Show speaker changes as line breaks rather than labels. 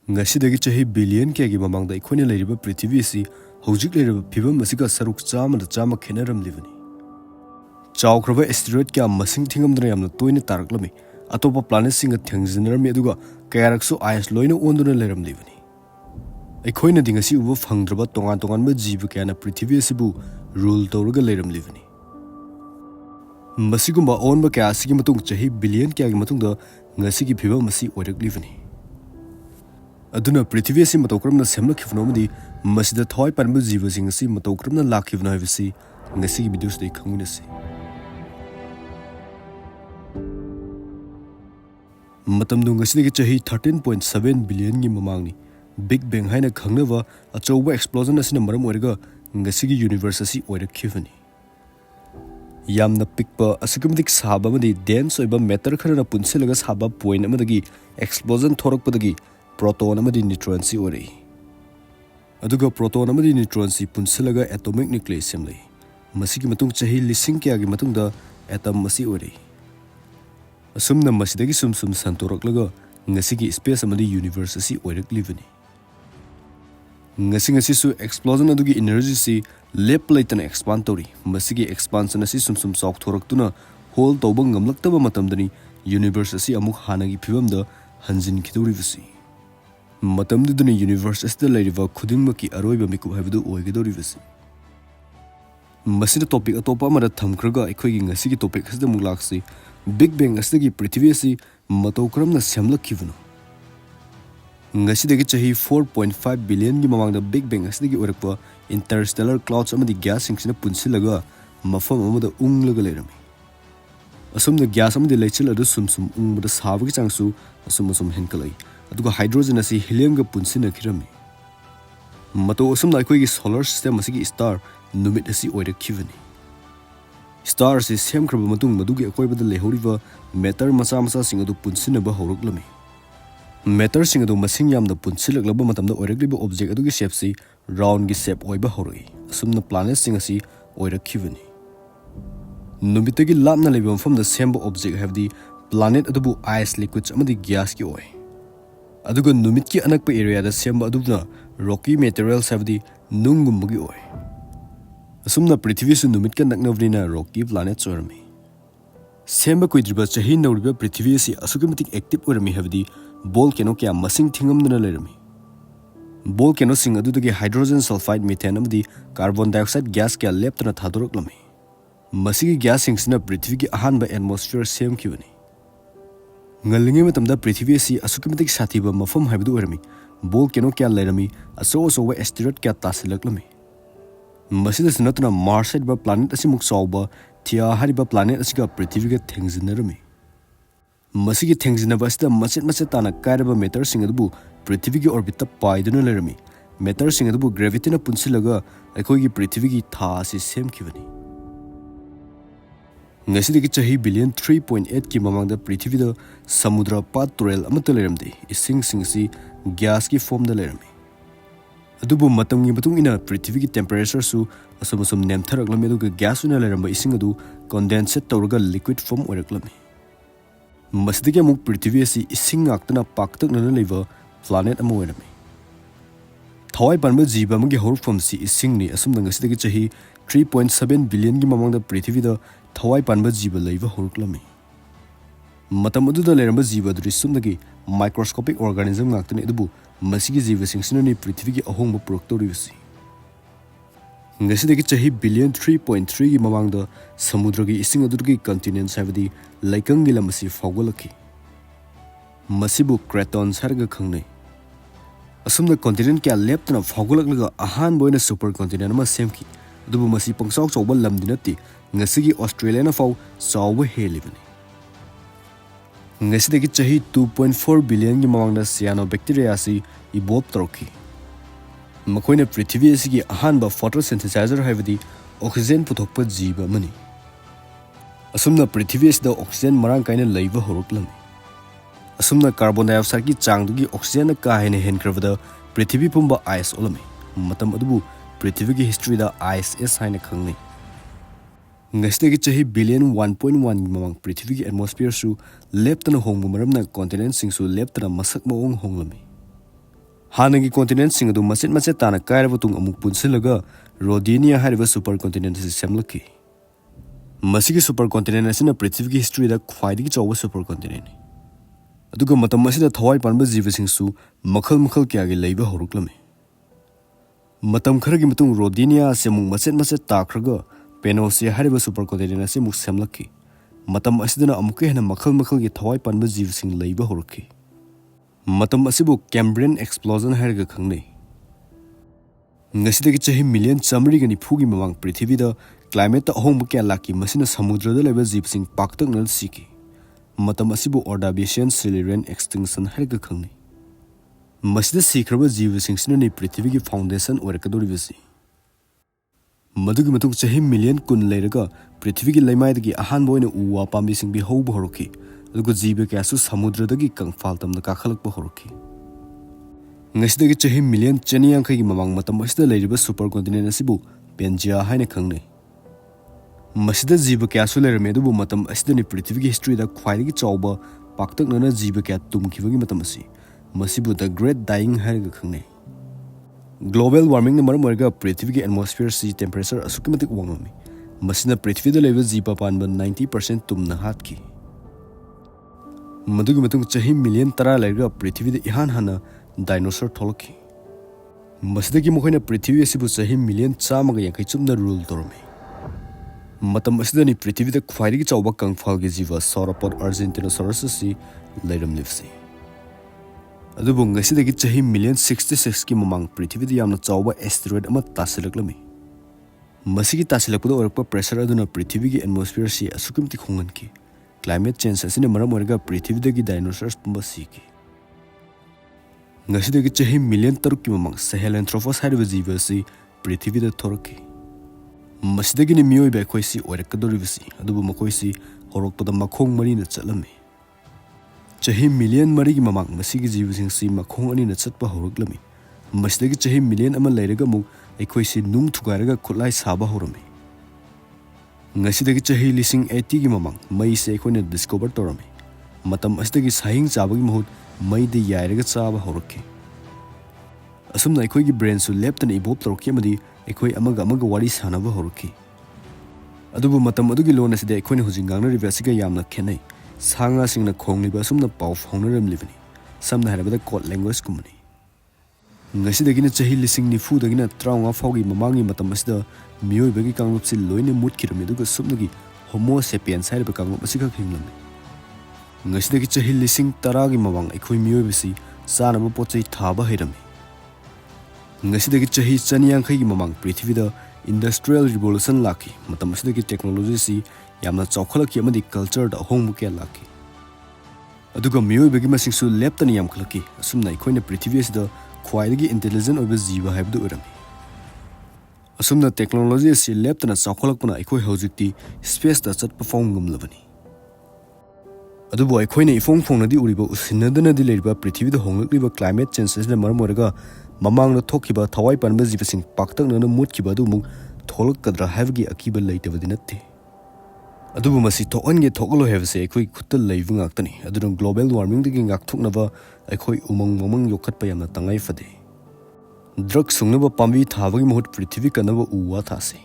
Ngasidagi chahi billion kayagi mamangda Eikhoi leiriba Prithibi asi hojik leiriba phibam asiga saruk chama da chama khenaramlibani. Chawkraba asteroid kya masing thingamdana yamna toina taraklami atopa planet singa thengzinarami aduga kayaraksu ice loina onduna leiramlibani. Eikhoi na dingasi uba phangdraba tongan ba jiba kayana Prithibi asibu rule tawraga leiramlibani. Masigumba onba kaya asigi matung chahi billion kayagi matungda ngasigi phibam asi oiraklibani. Aduna Prithibi asi matou krmna semkhibano amadi masida thawai panba jiba sing asi matou krmna lakkhibano haibasi ngasigi videos dei khngminnaC. Matamdu ngasidagi chahi 13.7 billion gi mamangni Big Bang haina khangnaba achouba explosion asina maram oiraga ngasigi universe asi oirakhibani. Yamna pikpa asikumadik saba amadi dense oiba matter kharana punsilaga saba point amadagi explosion thorakpadagi proton amadi neutron si ori. Aduga proton amadi neutron si punsilaga atomic nucleus semlei. Masigi matung chahi lising kya gi matungda atom masi ori. Asumna masidagi sum santoraklaga ngasigi space amadi universe si oiraklibani. Ngasi su explosion adugi energy si lep laitana expand tori. Masigi expansion asi sum sok thoraktuna whole tawba ngamlaktaba matamdani universe asi amuk hanagi phibamda hanjin khidoribasi. Matamduduna universe asida leiriba khudingmaki aroiba mikub haibadu oigadoribasi. Masida topic atopa amada thamkraga Eikhoigi ngasigi topic asida mulaksi Big Bang asidagi Prithibi asi matou krmna semkhibano. Ngasidagi chahi 4.5 billion gi mamangda Big Bang asidagi oirakpa interstellar clouds amadi gas singsina punsilaga mafam amada unglaga leirami. Asumna gas amadi leichil adu sum ungbada sabagi changsu asum henkalai. Aduga hydrogen asi helium ga punsina khirami. Matou asumna Eikhoigi solar system asigi star numit asi oirakhibani. Star asi semkhraba matung Madugi akoibada lehoriba matter macha sing adu punsinaba horoklami. Matter sing adu masing yamda punsilaklaba matamda oiragliba object adugi shape si round gi shape oiba horoi. Asumna planet sing asi oirakhibani. Numitagi lapna leba mafamda semba object habdi planet adubu ice liquids amadi gas ki oi. Aduga numit ki anakpa area da semba adubna rocky materials habdi nungumbugi oi. Asumna Prithibi su numit ka naknavnina rocky planet orami. Semba kuidriba chahi nauriba Prithibi asi asukimatik active orami habdi volcano kya masing thingamdana leirami. Volcano sing adudagi hydrogen sulfide methane amadi carbon dioxide gas kya leptana thadoroklami. Masigi gas singsina Prithibi gi ahanba atmosphere semkhibani. Ngalingi matamda Prithibi asi asukimatik sathiba mafam haibadu orami. Volcano kya leirami aso asteroid kya tasilaklami. Masida sinatuna Mars hariba planet asi muk chawba Thia hariba planet asiga Prithibi ga thengzinarami. Masigi thengzinaba asida machet tana kairaba matter sing adubu Prithibi gi orbit ta paiduna leirami. Matter sing adubu gravity na punsilaga Eikhoigi Prithibi gi tha asi semkhibani. Ngasidagi chahi billion 3.8 ki mamangda Prithibi da samudra pat turel amata leiramde ising si gas ki form da leirami. Adubu matamgi matung ina Prithibi ki temperature su asum nemtharaklami aduga gas una leiramba ising adu condensate tawraga liquid form oiraklami. Masidagi amuk Prithibi asi ising ngaktana paktaknana leiba planet ama oirami. Thawai panba jiba amagi horfam si isingni asumna ngasidagi chahi 3.7 billion gi mamangda Prithibi da thawai panba jiba leiba horuklami. Matam aduda leiramba jiba duri sumdagi microscopic organism ngaktani adubu masigi jiba singsinani Prithibi gi ahongba puraktoribasi. Ngasidagi chahi billion 3.3 gi mamangda samudragi ising adudagi continents habadi laikangi lamasi fawgalaki. Masibu cratons harga khangnai. Asumna continent kya leptana fawgalaklaga ahan boina supercontinent ama semki. Adubu masi pangsaw chawba lamdinati ngasigi Australia na faw chawba helibani. Ngasidagi chahi 2.4 billion gi mamangda cyanobacteria asi evolve tawki. Makoina Prithibi asigi ahanba photosynthesizer haibadi oxygen puthokpa jiba mani. Asumna Prithibi asida oxygen marang kaina leiba horoklami. Asumna carbon dioxide ki changdugi oxygen na kahena henkravada Prithibi pumba ice olami. Matam adubu Prithibi gi history da ice is haina khangnai. Ngasidagi chahi billion 1.1 gi mamang Prithibi gi atmosphere su leptana hongbu maramna continent sing su leptana masak maong honglami. हानगी continent सिंग अदु मसेट मसेट ताना कायरब तुंग अमुक पुनसिलगा रोडेनिया हारिबा super continent से सेमलकी मसिगी super continent असिना पृथ्वी की history दा ख्वाइदगी चौबा सुपर कॉन्टिनेंट अदुगा मतम असिदा थवाई पानबा जीवसिंगसु मखल मखल क्यागे लैबा होरुक्लमे मतम खरगी मतुंग रोडेनिया से मुंग मसेट मसेट ताखरगा पेनोसिया हारिबा सुपर कॉन्टिनेंट असे मुक सेमलकी मतम असिदना अमुके हेना मखल मखल की थवाई पानबा जीवसिंग लैबा होरुकी मतम असिबु कैम्ब्रियन एक्सप्लोजन हारिगा खंगनै ngasi chahi million chamri gani phugi mamang prithibida climate ta ahong kya laki masina samudra da leba jeep sing paktak nal siki matam asibu ordovician silurian extinction harga khangni masida sikraba jeep sing sina ni prithibi gi foundation orakadori bisi madugi matung chahi million kun leiraga prithibi gi laimai gi ahan boina uwa pambi sing bi hob horoki adugo jeep kya su samudra da gi kangfal tamna ka khalak ba horoki ngasi chahi million chaniang khai mamang matam asida leiriba super continent asibu penjia haina khangnei masida jiba kya su leirame du matam asida ni prithvi gi history da khwaidagi chawba paktak nana jiba kya tumkhibagi matam asi masibu the great dying haina khangnei global warming na maram orga prithvi gi atmosphere sea temperature asukimatik wangami masina prithvi da leiba jiba panba 90% tumna hatki madugi matung chahi million tara leirga prithvi da ihan hana dinosaur tholki masdagi mokhina prithvi asibu chahi million chamaga yankai chumna rule torme matam asidani prithvi da khwairigi chawba kangfal gi jiva sauropod argentinosaurus si leiram livsi adubu ngasidagi chahi million 66 ki mamang prithvi da yamna chawba asteroid ama tasilaklami masigi tasilakpada orakpa pressure aduna prithvi gi atmosphere si asukimti khongan ki climate change asina maram orga prithvi da gi dinosaurs pumba si ki ngasi chahi million taruk ki mamang sahelanthropus hariba jiva si prithvi da thorki masidagi ni miyoiba Eikhoi si oirakadori bisi adubu makoi si horokpada makhong mari na chatlami chahi million mari ki mamang masigi jiva sing si makhong ani na chatpa horoklami masidagi chahi million ama leiraga mu Eikhoi si nung thugairaga khutlai saba horami ngasidagi chahi lising 80 ki mamang mai se Eikhoi na discover torami matam asidagi sahing chabagi mahut mai de yairaga chaba horokki asumna Eikhoi gi brain su leptana evolve torokki amadi Eikhoi amaga wari sanaba horokki adubu matam adugi lon aside Eikhoi ni hujingang na rivasiga yamna khenai sanga singna khongliba asumna pau phongnaram livani samna harabada code language kumani ngasidagi na chahi lising ni fu dagina traunga fogi mamangi matam asida miyoibagi kanglup si loine mutkirami aduga sumnagi homo sapiens hariba kanglup asiga hinglamni ngasidagi chahi lising taragi mawang Eikhoi miyoibasi sanaba pochai thaba hairami ngasidagi chahi chaniang khai mamang prithvi da industrial revolution laki matam asidagi technology si yamna chawkhalaki amadi culture da hongmu kya laki aduga miyoibagi masing su leptani yamkhalaki asumna Eikhoi na prithvi asida khwaidagi intelligent oiba jiva haibdu urami asumna technology si leptana chawkhalakpana Eikhoi hojikti space da chatpa form ngumlabani adubu Eikhoi na ifong fongnadi uriba usinadana di leiriba prithvi da honglakliba climate change asina maram oraga mamang na thokhiba thawai panba jibasing paktak na mutkiba du mung tholak kadra havgi akiba leitabadi natte adubu masi thokange thokalo havse Eikhoi khutta leibu ngaktani adurong global warming digi ngakthoknaba Eikhoi umang yokhatpa yamna tangai fade drug sungnaba pambi thabagi mahut prithvi kanaba uwa thase